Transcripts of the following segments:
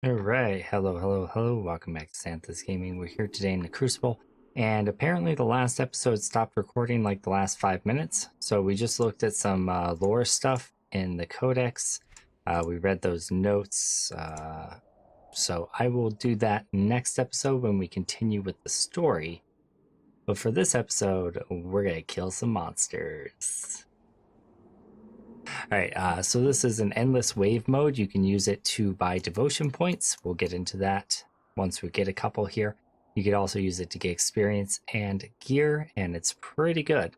Alright, hello, welcome back to Santa's Gaming. We're here today in the Crucible, and apparently the last episode stopped recording like the last 5 minutes, so we just looked at some lore stuff in the Codex. We read those notes, so I will do that next episode when we continue with the story. But for this episode, we're gonna kill some monsters. Alright, so this is an endless wave mode. You can use it to buy devotion points. We'll get into that once we get a couple here. You could also use it to get experience and gear, and it's pretty good.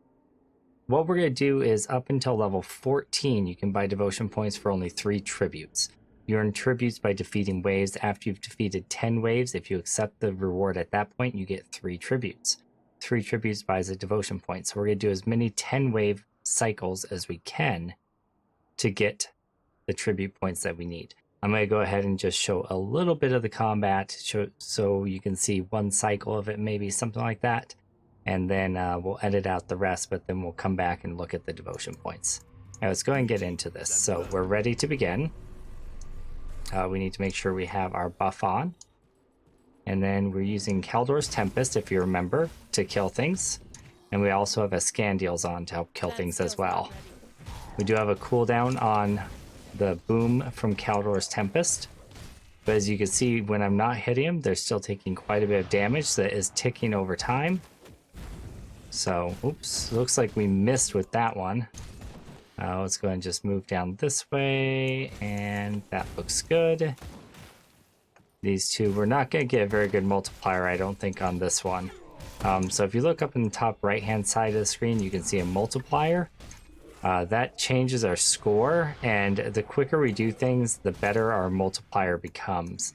What we're going to do is up until level 14, you can buy devotion points for only 3 tributes. You earn tributes by defeating waves. After you've defeated 10 waves, if you accept the reward at that point, you get 3 tributes. 3 tributes buys a devotion point. So we're going to do as many 10 wave cycles as we can to get the tribute points that we need. I'm going to go ahead and just show a little bit of the combat so you can see one cycle of it, maybe something like that. And then we'll edit out the rest, but then we'll come back and look at the devotion points. Now let's go and get into this. So we're ready to begin. We need to make sure we have our buff on. And then we're using Kaldor's Tempest, if you remember, to kill things. And we also have a Scandials on to help kill things as well. We do have a cooldown on the boom from Kaldor's Tempest. But as you can see, when I'm not hitting them, they're still taking quite a bit of damage that is ticking over time. So, oops, looks like we missed with that one. Let's go and just move down this way, and that looks good. These two, we're not going to get a very good multiplier, I don't think, on this one. So if you look up in the top right-hand side of the screen, you can see a multiplier. That changes our score, and the quicker we do things, the better our multiplier becomes.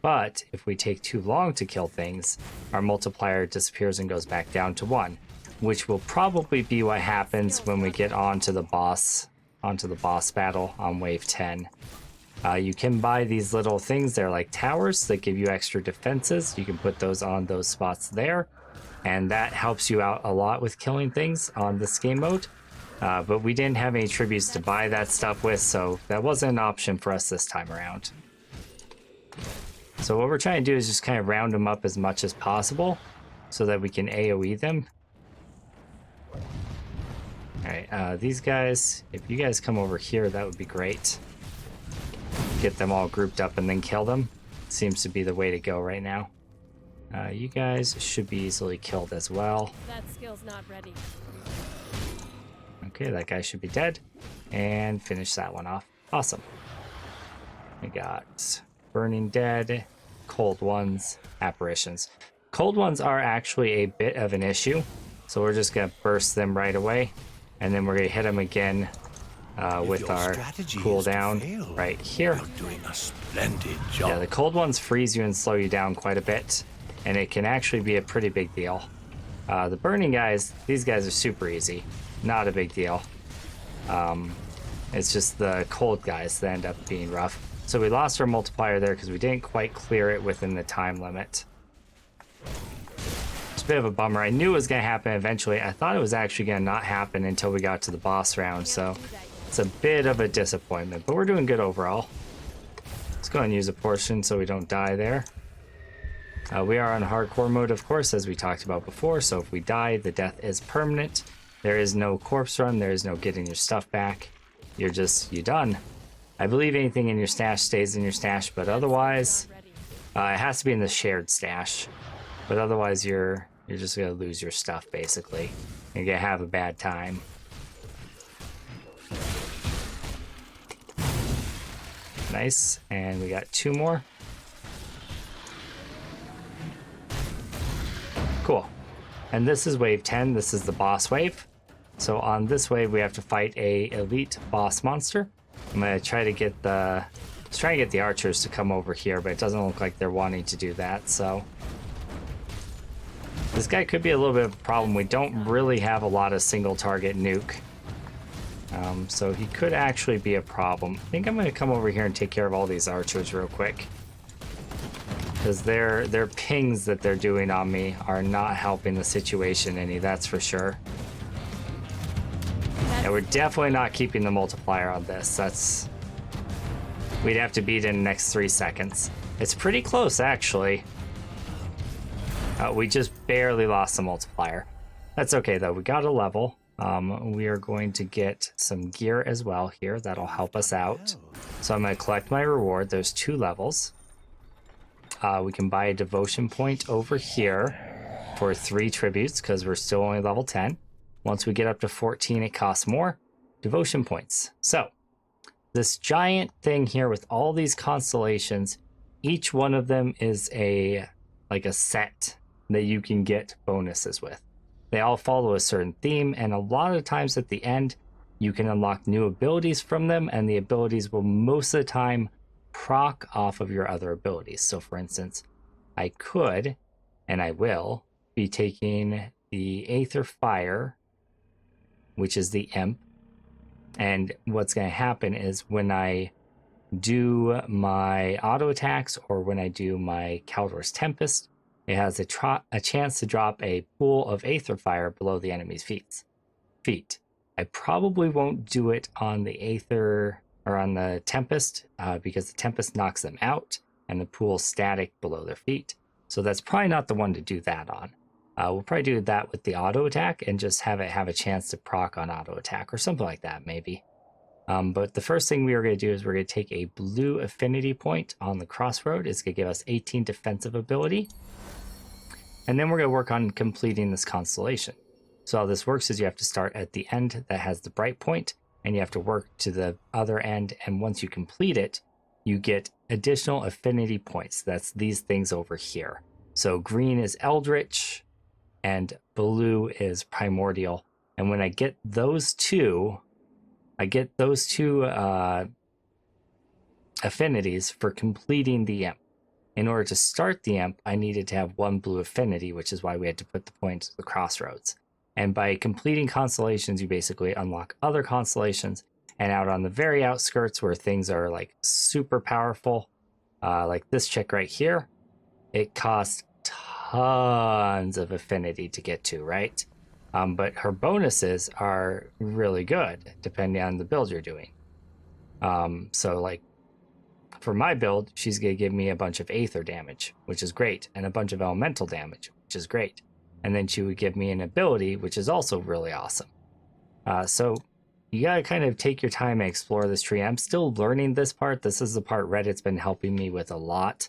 But if we take too long to kill things, our multiplier disappears and goes back down to 1, which will probably be what happens when we get onto the boss battle on wave 10. You can buy these little things, they're like towers that give you extra defenses. You can put those on those spots there, and that helps you out a lot with killing things on this game mode. But we didn't have any tributes to buy that stuff with, so that wasn't an option for us this time around. So what we're trying to do is just kind of round them up as much as possible so that we can AoE them. Alright, these guys, if you guys come over here, that would be great. Get them all grouped up and then kill them. Seems to be the way to go right now. You guys should be easily killed as well. That skill's not ready. Okay, that guy should be dead. And finish that one off. Awesome. We got Burning Dead, Cold Ones, Apparitions. Cold Ones are actually a bit of an issue, so we're just going to burst them right away. And then we're going to hit them again with our cooldown right here. Doing a splendid job. Yeah, the Cold Ones freeze you and slow you down quite a bit, and it can actually be a pretty big deal. The Burning guys, these guys are super easy. Not a big deal. It's just the cold guys that end up being rough. So we lost our multiplier there because we didn't quite clear it within the time limit. It's a bit of a bummer. I knew it was going to happen eventually. I thought it was actually going to not happen until we got to the boss round, so it's a bit of a disappointment, but we're doing good overall. Let's go and use a portion so we don't die there. We are on hardcore mode, of course, as we talked about before, so if we die, the death is permanent. There is no corpse run, there is no getting your stuff back. You're done. I believe anything in your stash stays in your stash, but otherwise, it has to be in the shared stash. But otherwise, you're just gonna lose your stuff, basically. You're gonna have a bad time. Nice, and we got 2 more. Cool. And this is wave 10, this is the boss wave. So on this wave we have to fight a elite boss monster. I'm gonna try to get the archers to come over here, but it doesn't look like they're wanting to do that, so. This guy could be a little bit of a problem. We don't really have a lot of single target nuke. So he could actually be a problem. I think I'm gonna come over here and take care of all these archers real quick. Because their pings that they're doing on me are not helping the situation any, that's for sure. And we're definitely not keeping the multiplier on this. We'd have to beat in the next 3 seconds. It's pretty close, actually. We just barely lost the multiplier. That's okay, though. We got a level. We are going to get some gear as well here. That'll help us out. So I'm going to collect my reward. There's 2 levels. We can buy a devotion point over here for 3 tributes because we're still only level 10. Once we get up to 14, it costs more devotion points. So this giant thing here with all these constellations, each one of them is like a set that you can get bonuses with. They all follow a certain theme, and a lot of times at the end, you can unlock new abilities from them, and the abilities will most of the time proc off of your other abilities. So for instance, I could, and I will, be taking the Aether Fire, which is the Imp, and what's going to happen is when I do my auto attacks or when I do my Caldor's Tempest, it has a chance to drop a pool of Aether Fire below the enemy's feet. I probably won't do it on the Aether or on the Tempest because the Tempest knocks them out and the pool's static below their feet. So that's probably not the one to do that on. We'll probably do that with the auto attack and just have it have a chance to proc on auto attack or something like that, maybe. But the first thing we are going to do is we're going to take a blue affinity point on the crossroad. It's going to give us 18 defensive ability. And then we're going to work on completing this constellation. So how this works is you have to start at the end that has the bright point, and you have to work to the other end. And once you complete it, you get additional affinity points. That's these things over here. So green is Eldritch, and blue is Primordial. And when I get those two, affinities for completing the Imp. In order to start the Imp, I needed to have 1 blue affinity, which is why we had to put the point at the crossroads. And by completing constellations, you basically unlock other constellations. And out on the very outskirts where things are like super powerful, like this chick right here, it costs tons of affinity to get to, right? But her bonuses are really good depending on the build you're doing. So like for my build, she's going to give me a bunch of Aether damage, which is great, and a bunch of Elemental damage, which is great. And then she would give me an ability, which is also really awesome. So you got to kind of take your time and explore this tree. I'm still learning this part. This is the part Reddit's been helping me with a lot.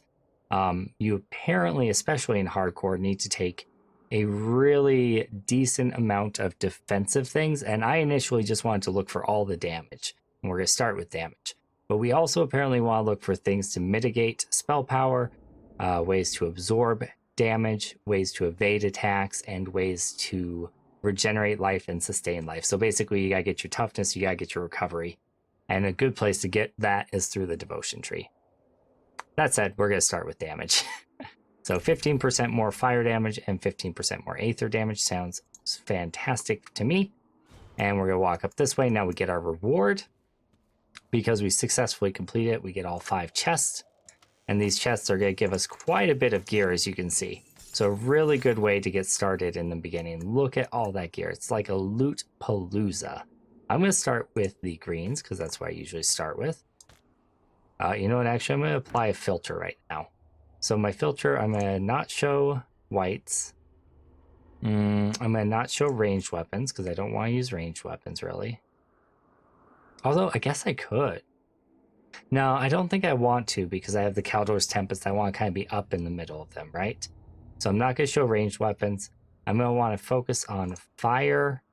You apparently, especially in hardcore, need to take a really decent amount of defensive things. And I initially just wanted to look for all the damage. And we're going to start with damage. But we also apparently want to look for things to mitigate spell power, ways to absorb damage, ways to evade attacks, and ways to regenerate life and sustain life. So basically, you got to get your toughness, you got to get your recovery. And a good place to get that is through the devotion tree. That said, we're going to start with damage. So 15% more fire damage and 15% more Aether damage sounds fantastic to me. And we're going to walk up this way. Now we get our reward. Because we successfully completed it, we get all 5 chests. And these chests are going to give us quite a bit of gear, as you can see. So a really good way to get started in the beginning. Look at all that gear. It's like a loot palooza. I'm going to start with the greens, because that's what I usually start with. You know what? Actually, I'm going to apply a filter right now. So my filter, I'm going to not show whites. I'm going to not show ranged weapons, because I don't want to use ranged weapons, really. Although, I guess I could. No, I don't think I want to because I have the Caldor's Tempest. I want to kind of be up in the middle of them, right? So I'm not going to show ranged weapons. I'm going to want to focus on fire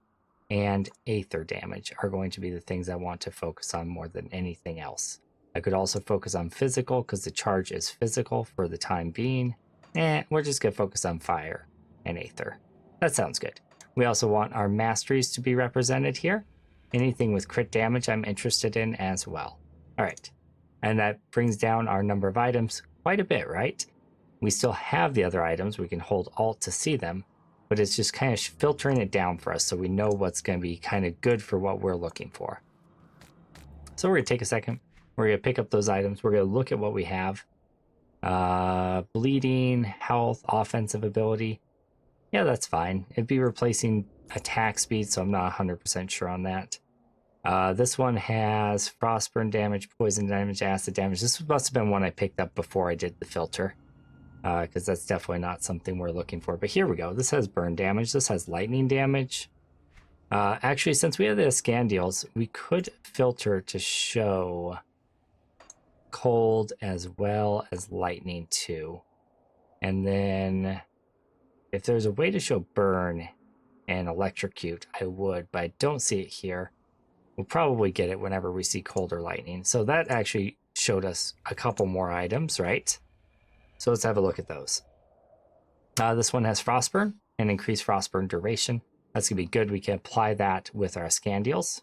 and Aether damage are going to be the things I want to focus on more than anything else. I could also focus on physical because the charge is physical for the time being. We're just going to focus on fire and Aether. That sounds good. We also want our masteries to be represented here. Anything with crit damage I'm interested in as well. All right. And that brings down our number of items quite a bit, right? We still have the other items. We can hold Alt to see them, but it's just kind of filtering it down for us so we know what's going to be kind of good for what we're looking for. So we're going to take a second. We're going to pick up those items. We're going to look at what we have. Bleeding, health, offensive ability. Yeah, that's fine. It'd be replacing attack speed, so I'm not 100% sure on that. This one has frostburn damage, poison damage, acid damage. This must have been one I picked up before I did the filter, because that's definitely not something we're looking for. But here we go. This has burn damage. This has lightning damage. Actually, since we have the Scandials, we could filter to show cold as well as lightning too. And then if there's a way to show burn and electrocute, I would, but I don't see it here. We'll probably get it whenever we see cold or lightning. So that actually showed us a couple more items, right? So let's have a look at those. This one has frostburn and increased frostburn duration. That's going to be good. We can apply that with our Scandials.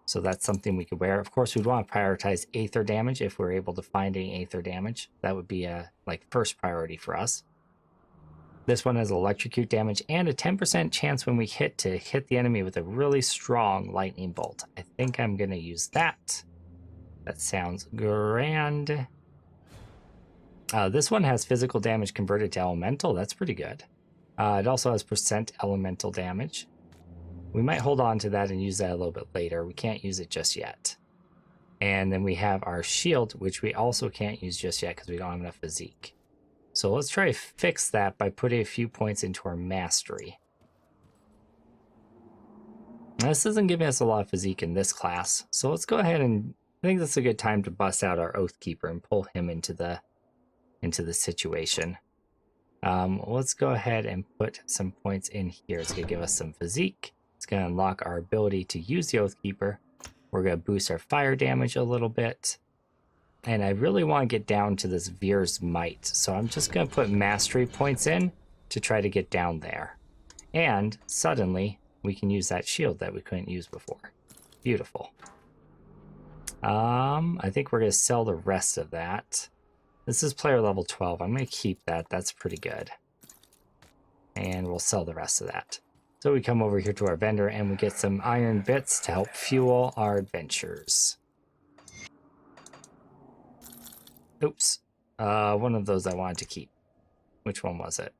So that's something we could wear. Of course, we'd want to prioritize Aether damage if we're able to find any Aether damage. That would be a first priority for us. This one has electrocute damage and a 10% chance when we hit to hit the enemy with a really strong lightning bolt. I think I'm going to use that. That sounds grand. This one has physical damage converted to elemental. That's pretty good. It also has percent elemental damage. We might hold on to that and use that a little bit later. We can't use it just yet. And then we have our shield, which we also can't use just yet because we don't have enough physique. So let's try to fix that by putting a few points into our mastery. Now, this isn't giving us a lot of physique in this class. So let's go ahead and I think this is a good time to bust out our Oathkeeper and pull him into the situation. Let's go ahead and put some points in here. It's going to give us some physique. It's going to unlock our ability to use the Oathkeeper. We're going to boost our fire damage a little bit. And I really want to get down to this Veer's Might. So I'm just going to put mastery points in to try to get down there. And suddenly we can use that shield that we couldn't use before. Beautiful. I think we're going to sell the rest of that. This is player level 12. I'm going to keep that. That's pretty good. And we'll sell the rest of that. So we come over here to our vendor and we get some iron bits to help fuel our adventures. Oops. One of those I wanted to keep. Which one was it?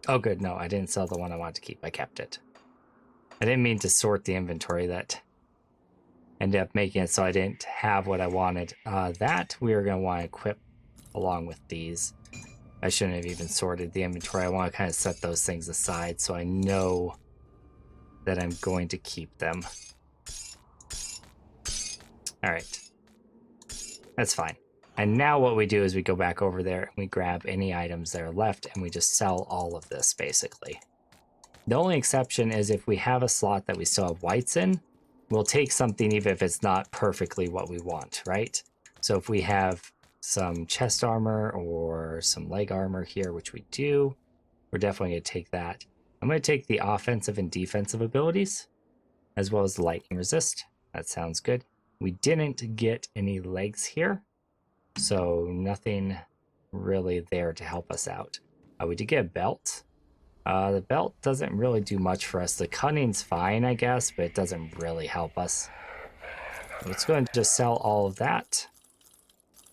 Oh, good. No, I didn't sell the one I wanted to keep. I kept it. I didn't mean to sort the inventory. That ended up making it so I didn't have what I wanted. That we are going to want to equip along with these. I shouldn't have even sorted the inventory. I want to kind of set those things aside so I know that I'm going to keep them. All right. That's fine. And now what we do is we go back over there and we grab any items that are left and we just sell all of this basically. The only exception is if we have a slot that we still have whites in, we'll take something even if it's not perfectly what we want, right? So if we have some chest armor or some leg armor here, which we do, we're definitely going to take that. I'm going to take the offensive and defensive abilities, as well as the lightning resist. That sounds good. We didn't get any legs here, so nothing really there to help us out. We did get a belt. The belt doesn't really do much for us. The cunning's fine, I guess, but it doesn't really help us. Let's go and just sell all of that.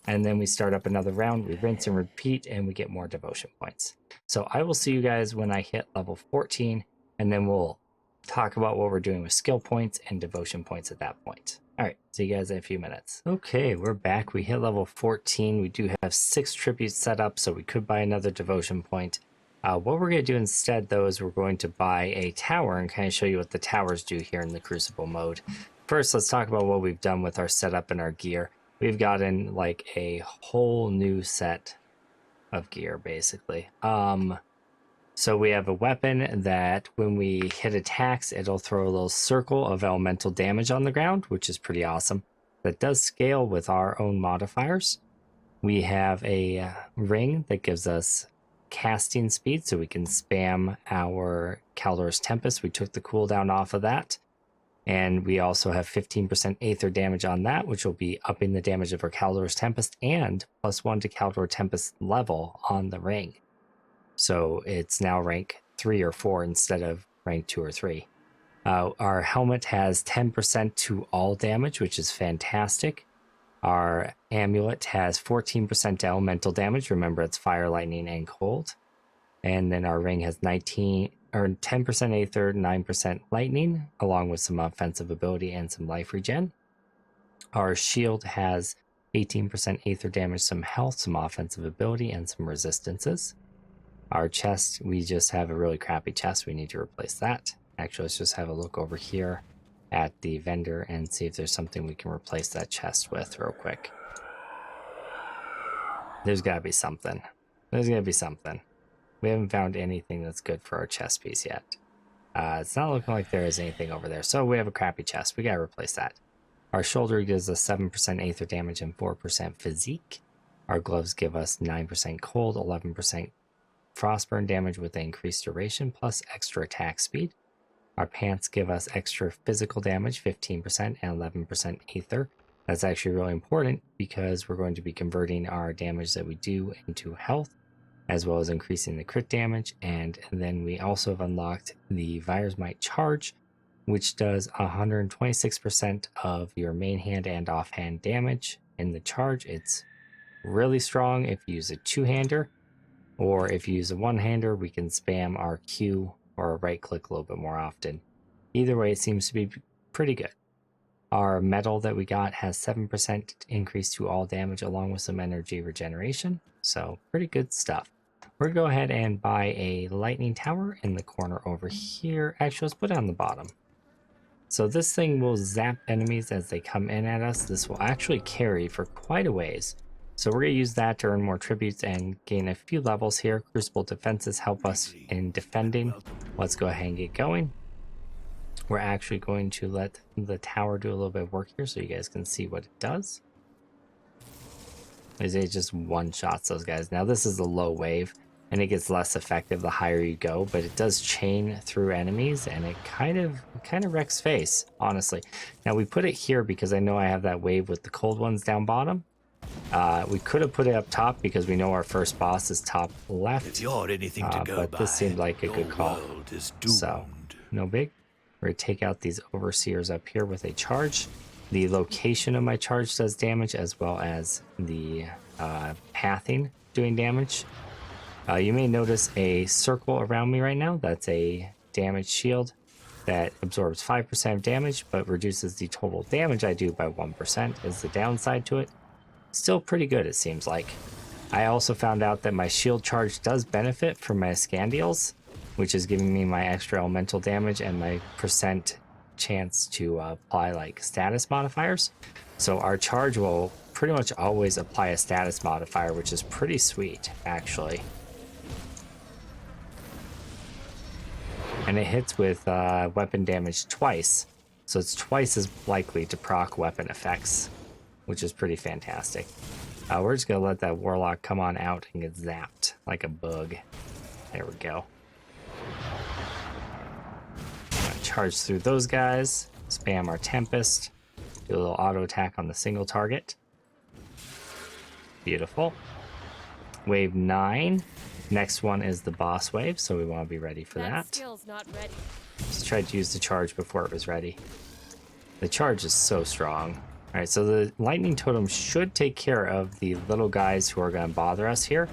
And then we start up another round. We rinse and repeat, and we get more devotion points. So I will see you guys when I hit level 14, and then we'll talk about what we're doing with skill points and devotion points at that point. All right, see you guys in a few minutes. Okay, we're back. We hit level 14. We do have 6 tributes set up, so we could buy another devotion point. What we're going to do instead, though, is we're going to buy a tower and kind of show you what the towers do here in the Crucible mode. First, let's talk about what we've done with our setup and our gear. We've gotten like a whole new set of gear, basically. So we have a weapon that when we hit attacks, it'll throw a little circle of elemental damage on the ground, which is pretty awesome. That does scale with our own modifiers. We have a ring that gives us casting speed, so we can spam our Kaldor's Tempest. We took the cooldown off of that. And we also have 15% Aether damage on that, which will be upping the damage of our Kaldor's Tempest and +1 to Kaldor Tempest level on the ring. So it's now rank 3 or 4 instead of rank 2 or 3. Our helmet has 10% to all damage, which is fantastic. Our amulet has 14% elemental damage. Remember, it's fire, lightning, and cold. And then our ring has 19 or 10% Aether, 9% Lightning, along with some offensive ability and some life regen. Our shield has 18% Aether damage, some health, some offensive ability, and some resistances. Our chest, we just have a really crappy chest. We need to replace that. Actually, let's just have a look over here at the vendor and see if there's something we can replace that chest with real quick. There's got to be something. There's got to be something. We haven't found anything that's good for our chest piece yet. It's not looking like there is anything over there. So we have a crappy chest. We got to replace that. Our shoulder gives us 7% Aether damage and 4% physique. Our gloves give us 9% cold, 11% frostburn damage with increased duration, plus extra attack speed. Our pants give us extra physical damage, 15% and 11% Aether. That's actually really important because we're going to be converting our damage that we do into health, as well as increasing the crit damage. And then we also have unlocked the Virus Might Charge, which does 126% of your main hand and offhand damage in the charge. It's really strong if you use a two-hander, or if you use a one-hander, we can spam our Q or right-click a little bit more often. Either way, it seems to be pretty good. Our medal that we got has 7% increase to all damage along with some energy regeneration. So pretty good stuff. We're going to go ahead and buy a lightning tower in the corner over here. Actually, let's put it on the bottom. So this thing will zap enemies as they come in at us. This will actually carry for quite a ways. So we're going to use that to earn more tributes and gain a few levels here. Crucible defenses help us in defending. Let's go ahead and get going. We're actually going to let the tower do a little bit of work here so you guys can see what it does. It just one-shots those guys. Now this is a low wave, and it gets less effective the higher you go, but it does chain through enemies, and it kind of wrecks face, honestly. Now we put it here because I know I have that wave with the cold ones down bottom. We could have put it up top because we know our first boss is top left. If you're anything to go but by, this seemed like a good call. is doomed. So, no big. We're going to take out these overseers up here with a charge. The location of my charge does damage, as well as the pathing doing damage. You may notice a circle around me right now. That's a damage shield that absorbs 5% of damage, but reduces the total damage I do by 1% is the downside to it. Still pretty good, it seems like. I also found out that my shield charge does benefit from my Scandials, which is giving me my extra elemental damage and my percent chance to apply like status modifiers. So our charge will pretty much always apply a status modifier, which is pretty sweet, actually. And it hits with weapon damage twice, so it's twice as likely to proc weapon effects, which is pretty fantastic. We're just going to let that Warlock come on out and get zapped like a bug. There we go. Charge through those guys, spam our Tempest, do a little auto attack on the single target. Beautiful. Wave 9. Next one is the boss wave, so we want to be ready for that. Skill's not ready. Just tried to use the charge before it was ready. The charge is so strong. All right, so the lightning totem should take care of the little guys who are going to bother us here,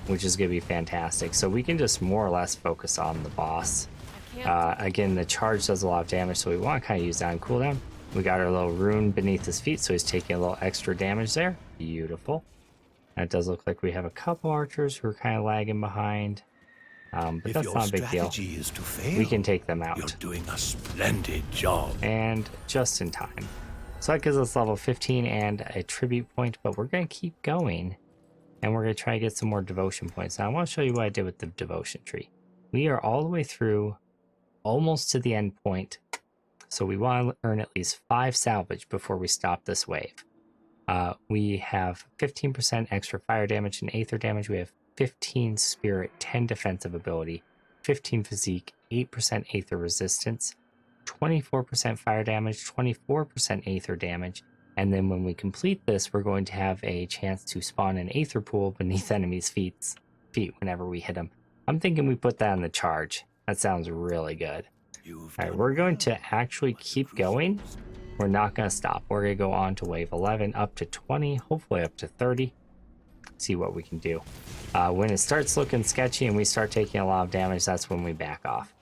which is going to be fantastic. So we can just more or less focus on the boss. Again, the charge does a lot of damage, so we want to kind of use that on cooldown. We got our little rune beneath his feet, so he's taking a little extra damage there. Beautiful. And it does look like we have a couple archers who are kind of lagging behind, but If that's your not a big deal. strategy is to fail, We can take them out. You're doing a splendid job. And just in time. So that gives us level 15 and a tribute point, but we're going to keep going, and we're going to try to get some more devotion points. Now I want to show you what I did with the devotion tree. We are all the way through, almost to the end point, so we want to earn at least 5 salvage before we stop this wave. We have 15% extra fire damage and aether damage. We have 15 spirit, 10 defensive ability, 15 physique, 8% aether resistance, 24% fire damage, 24% aether damage, and then when we complete this, we're going to have a chance to spawn an aether pool beneath enemies' feet whenever we hit them. I'm thinking we put that in the charge. That sounds really good. All right, we're going to actually keep going. We're not going to stop. We're going to go on to wave 11, up to 20, hopefully up to 30. See what we can do. When it starts looking sketchy and we start taking a lot of damage, that's when we back off.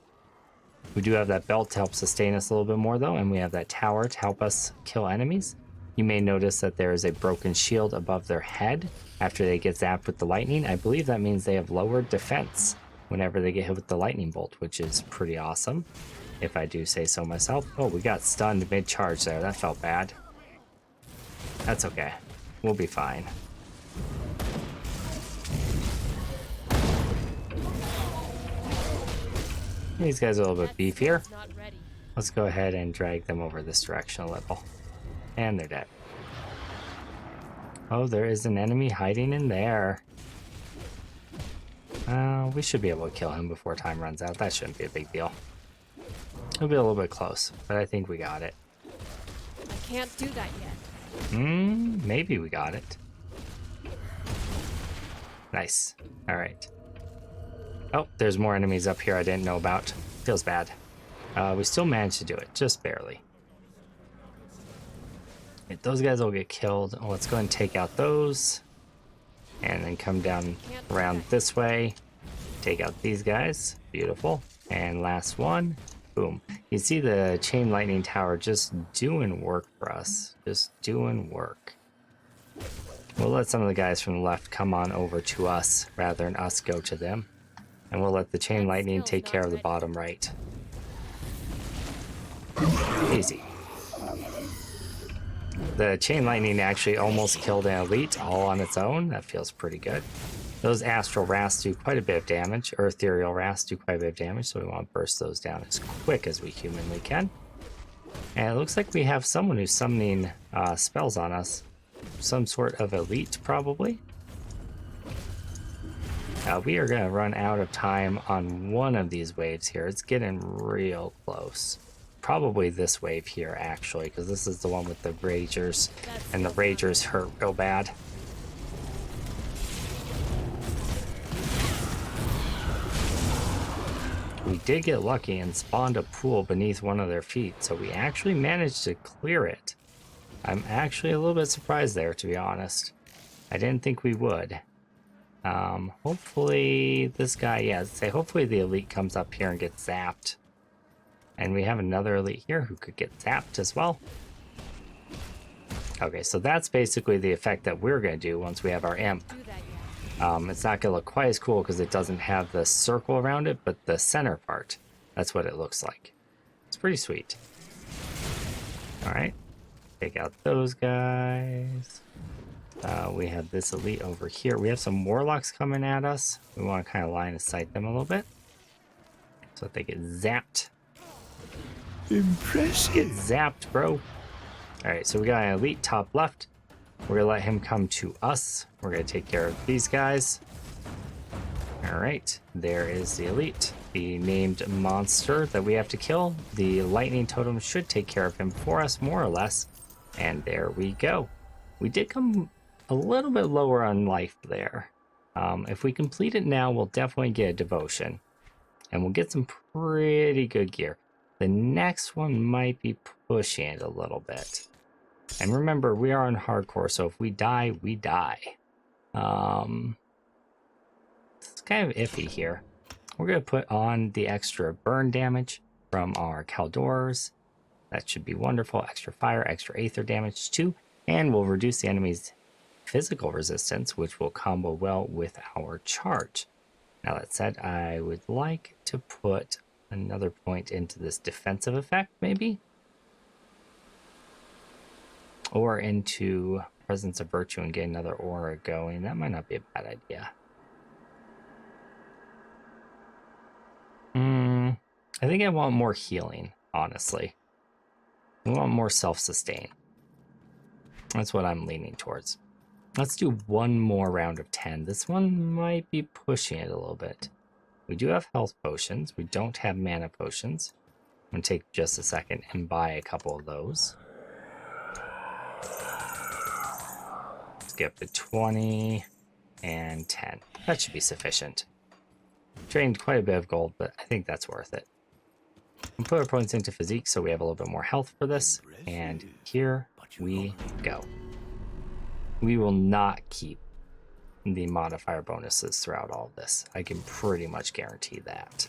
We do have that belt to help sustain us a little bit more though, and we have that tower to help us kill enemies. You may notice that there is a broken shield above their head after they get zapped with the lightning. I believe that means they have lowered defense whenever they get hit with the lightning bolt, which is pretty awesome, if I do say so myself. Oh, we got stunned mid-charge there. That felt bad. That's okay. We'll be fine. These guys are a little bit beefier. Let's go ahead and drag them over this direction a little. And they're dead. Oh, there is an enemy hiding in there. We should be able to kill him before time runs out. That shouldn't be a big deal. It'll be a little bit close, but I think we got it. I can't do that yet. Maybe we got it. Nice. All right. Oh, there's more enemies up here I didn't know about. Feels bad. We still managed to do it, just barely. Okay, those guys will get killed. Oh, let's go ahead and take out those. And then come down around this way. Take out these guys. Beautiful. And last one. Boom. You see the chain lightning tower just doing work for us. Just doing work. We'll let some of the guys from the left come on over to us rather than us go to them. And we'll let the chain lightning take care of the bottom right. Easy. The chain lightning actually almost killed an elite all on its own. That feels pretty good. Those astral wraths do quite a bit of damage, or ethereal wraths do quite a bit of damage, so we want to burst those down as quick as we humanly can. And it looks like we have someone who's summoning spells on us. Some sort of elite, probably. We are going to run out of time on one of these waves here. It's getting real close. Probably this wave here, actually, because this is the one with the Ragers, and the Ragers hurt real bad. We did get lucky and spawned a pool beneath one of their feet, so we actually managed to clear it. I'm actually a little bit surprised there, to be honest. I didn't think we would. Hopefully this guy, yeah, say hopefully the elite comes up here and gets zapped. And we have another elite here who could get zapped as well. Okay, so that's basically the effect that we're going to do once we have our imp. It's not going to look quite as cool because it doesn't have the circle around it, but the center part, that's what it looks like. It's pretty sweet. All right, take out those guys. We have this elite over here. We have some warlocks coming at us. We want to kind of line of sight them a little bit so that they get zapped. Impressive. Get zapped, bro. All right, so we got an elite top left. We're gonna let him come to us. We're gonna take care of these guys. All right, there is the elite, the named monster that we have to kill. The lightning totem should take care of him for us, more or less. And there we go. We did come a little bit lower on life there. If we complete it now, we'll definitely get a devotion. And we'll get some pretty good gear. The next one might be pushing it a little bit. And remember, we are on hardcore, so if we die, we die. It's kind of iffy here. We're going to put on the extra burn damage from our Caldors. That should be wonderful. Extra fire, extra aether damage too. And we'll reduce the enemy's physical resistance, which will combo well with our charge. Now that said, I would like to put another point into this defensive effect, maybe? Or into Presence of Virtue and get another aura going. That might not be a bad idea. I think I want more healing, honestly. I want more self-sustain. That's what I'm leaning towards. Let's do one more round of 10. This one might be pushing it a little bit. We do have health potions. We don't have mana potions. I'm going to take just a second and buy a couple of those. Let's get up to 20 and 10. That should be sufficient. Drained quite a bit of gold, but I think that's worth it. We'll put our points into physique so we have a little bit more health for this. And here we go. We will not keep the modifier bonuses throughout all of this. I can pretty much guarantee that.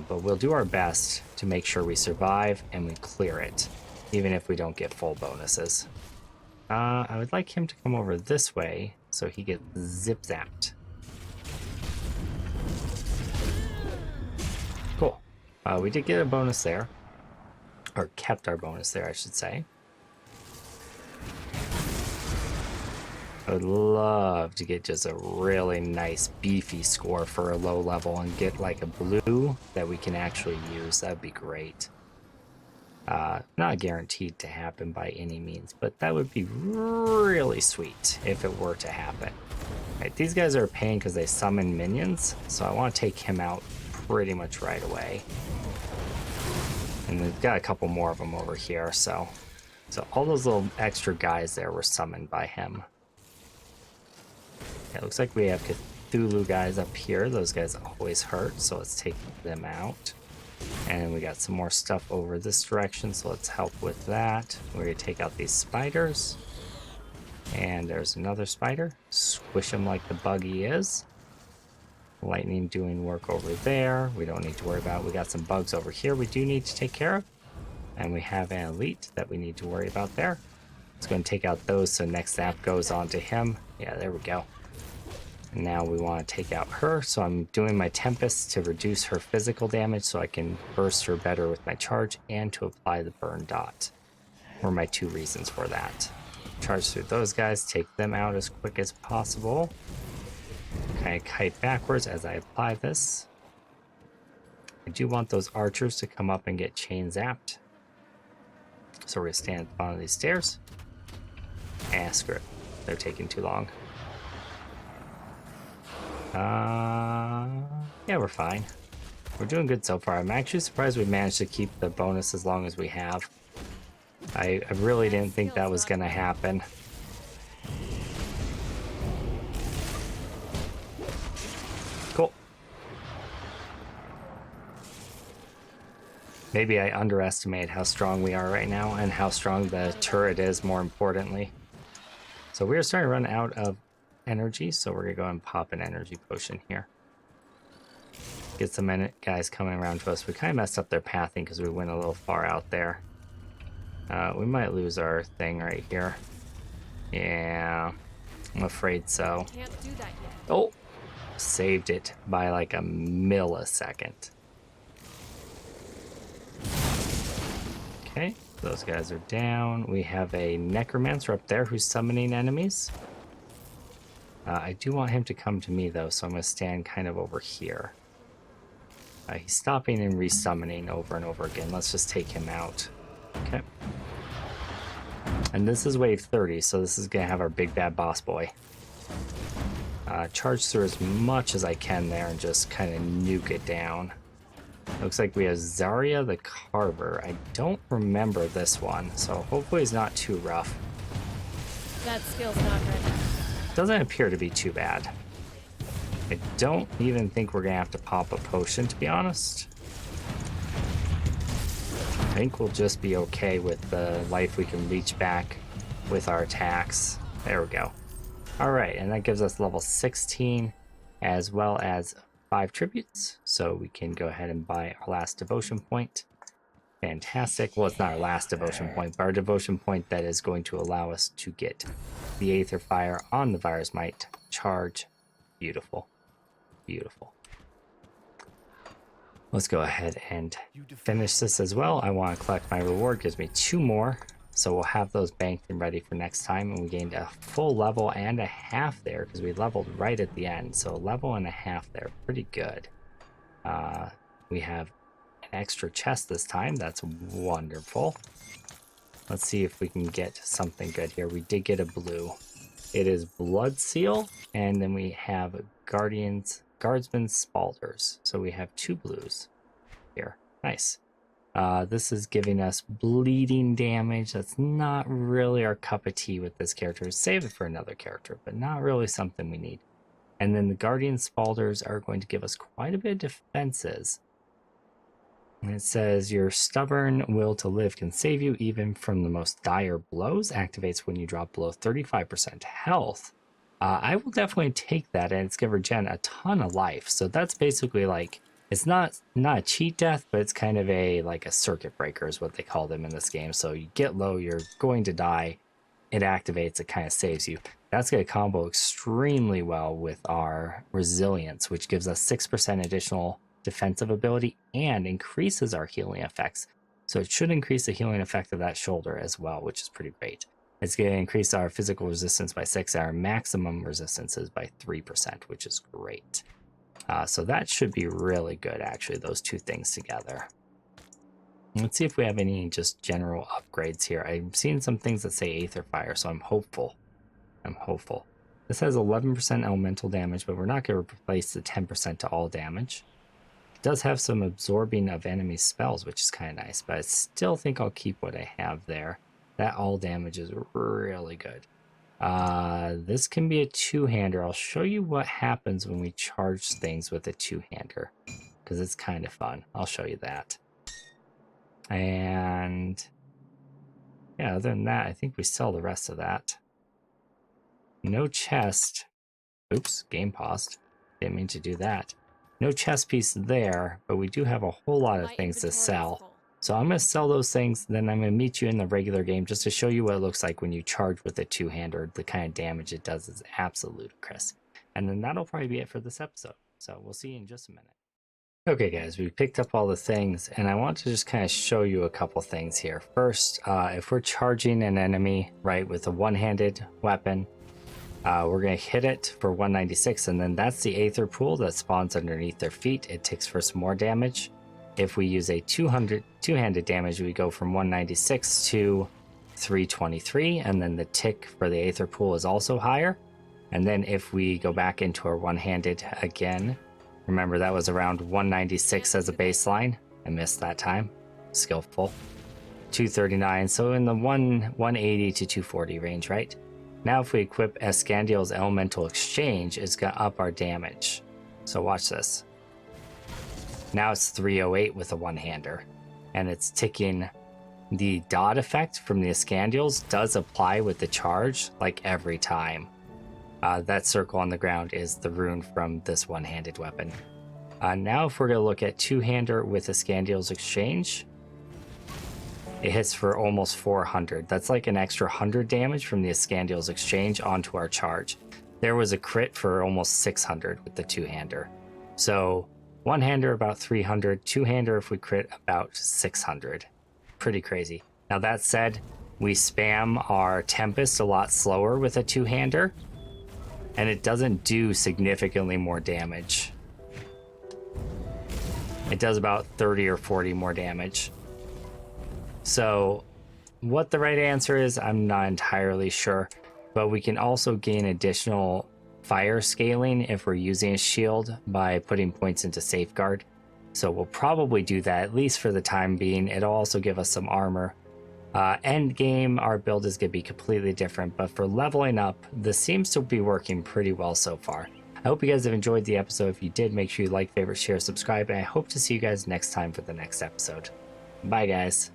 But we'll do our best to make sure we survive and we clear it, even if we don't get full bonuses. I would like him to come over this way so he gets zip-zapped. Cool. We did get a bonus there. Or kept our bonus there, I should say. I would love to get just a really nice beefy score for a low level and get like a blue that we can actually use. That'd be great. Not guaranteed to happen by any means, but that would be really sweet if it were to happen. Right, these guys are a pain because they summon minions, so I want to take him out pretty much right away. And we've got a couple more of them over here, so all those little extra guys there were summoned by him. It looks like we have Cthulhu guys up here. Those guys always hurt, so let's take them out. And we got some more stuff over this direction, so let's help with that. We're going to take out these spiders. And there's another spider. Squish him like the bug he is. Lightning doing work over there. We don't need to worry about it. We got some bugs over here we do need to take care of. And we have an elite that we need to worry about there. Let's go and take out those so next zap goes on to him. Yeah, there we go. And now we want to take out her, so I'm doing my Tempest to reduce her physical damage so I can burst her better with my charge and to apply the burn dot. Were my two reasons for that. Charge through those guys, take them out as quick as possible. Kind of kite backwards as I apply this. I do want those archers to come up and get chain zapped. So we're going to stand at the bottom of these stairs. Screw it. They're taking too long. Yeah, we're fine. We're doing good so far. I'm actually surprised we managed to keep the bonus as long as we have. I really didn't think that was going to happen. Cool. Maybe I underestimate how strong we are right now and how strong the turret is, more importantly. So we're starting to run out of energy, so we're gonna go and pop an energy potion here. Get some guys coming around to us. We kind of messed up their pathing because we went a little far out there. We might lose our thing right here. Yeah, I'm afraid so. Can't do that yet. Oh, saved it by like a millisecond. Okay, those guys are down. We have a Necromancer up there who's summoning enemies. I do want him to come to me, though, so I'm going to stand kind of over here. He's stopping and resummoning over and over again. Let's just take him out. Okay. And this is wave 30, so this is going to have our big bad boss boy. Charge through as much as I can there and just kind of nuke it down. Looks like we have Zarya the Carver. I don't remember this one, so hopefully it's not too rough. That skill's not ready. Doesn't appear to be too bad. I don't even think we're gonna have to pop a potion, to be honest. I think we'll just be okay with the life we can reach back with our attacks. There we go. Alright, and that gives us level 16 as well as 5 tributes. So we can go ahead and buy our last devotion point. Fantastic. Well, it's not our last devotion point, but our devotion point that is going to allow us to get the Aether Fire on the Virus Might charge. Beautiful. Beautiful. Let's go ahead and finish this as well. I want to collect my reward. Gives me 2 more. So we'll have those banked and ready for next time. And we gained a full level and a half there because we leveled right at the end. So a level and a half there. Pretty good. We have extra chest this time. That's wonderful. Let's see if we can get something good here. We did get a blue. It is Blood Seal, and then we have Guardsman Spalders. So we have 2 blues here. Nice. This is giving us bleeding damage. That's not really our cup of tea with this character. Save it for another character, but not really something we need. And then the Guardian Spalders are going to give us quite a bit of defenses. And it says, your stubborn will to live can save you even from the most dire blows. Activates when you drop below 35% health. I will definitely take that, and it's gonna regen a ton of life. So that's basically like, it's not a cheat death, but it's kind of like a circuit breaker is what they call them in this game. So you get low, you're going to die, it activates, it kind of saves you. That's going to combo extremely well with our resilience, which gives us 6% additional defensive ability and increases our healing effects. So it should increase the healing effect of that shoulder as well, which is pretty great. It's going to increase our physical resistance by 6, our maximum resistances by 3%, which is great. So that should be really good, actually, those two things together. Let's see if we have any just general upgrades here. I'm seeing some things that say Aether Fire, so I'm hopeful. This has 11% elemental damage, but we're not going to replace the 10% to all damage. It does have some absorbing of enemy spells, which is kind of nice, but I still think I'll keep what I have there. That all damage is really good. This can be a two-hander. I'll show you what happens when we charge things with a two-hander, because it's kind of fun. I'll show you that. And yeah, other than that, I think we sell the rest of that. No chest. Oops, game paused. Didn't mean to do that. No chest piece there, but we do have a whole lot of things to sell. So I'm going to sell those things, then I'm going to meet you in the regular game just to show you what it looks like when you charge with a two-hander. The kind of damage it does is absolute ludicrous. And then that'll probably be it for this episode. So we'll see you in just a minute. Okay guys, we picked up all the things, and I want to just kind of show you a couple things here. First, if we're charging an enemy, right, with a one-handed weapon, we're going to hit it for 196, and then that's the Aether Pool that spawns underneath their feet. It ticks for some more damage. If we use a two-handed damage, we go from 196 to 323, and then the tick for the Aether Pool is also higher. And then if we go back into our one-handed again, remember that was around 196 as a baseline. I missed that time. Skillful. 239, so in the 180 to 240 range, right? Now if we equip Escandiel's Elemental Exchange, it's going to up our damage. So watch this. Now it's 308 with a one-hander, and it's ticking. The dot effect from the Escandiels does apply with the charge, like every time. That circle on the ground is the rune from this one-handed weapon. Now if we're going to look at two-hander with Escandiel's Exchange, it hits for almost 400. That's like an extra 100 damage from the Escandiel's Exchange onto our charge. There was a crit for almost 600 with the two-hander. So one-hander about 300, two-hander if we crit about 600. Pretty crazy. Now that said, we spam our Tempest a lot slower with a two-hander, and it doesn't do significantly more damage. It does about 30 or 40 more damage. So what the right answer is, I'm not entirely sure, but we can also gain additional fire scaling if we're using a shield by putting points into safeguard. So we'll probably do that, at least for the time being. It'll also give us some armor. End game, our build is going to be completely different, but for leveling up, this seems to be working pretty well so far. I hope you guys have enjoyed the episode. If you did, make sure you like, favorite, share, subscribe, and I hope to see you guys next time for the next episode. Bye guys.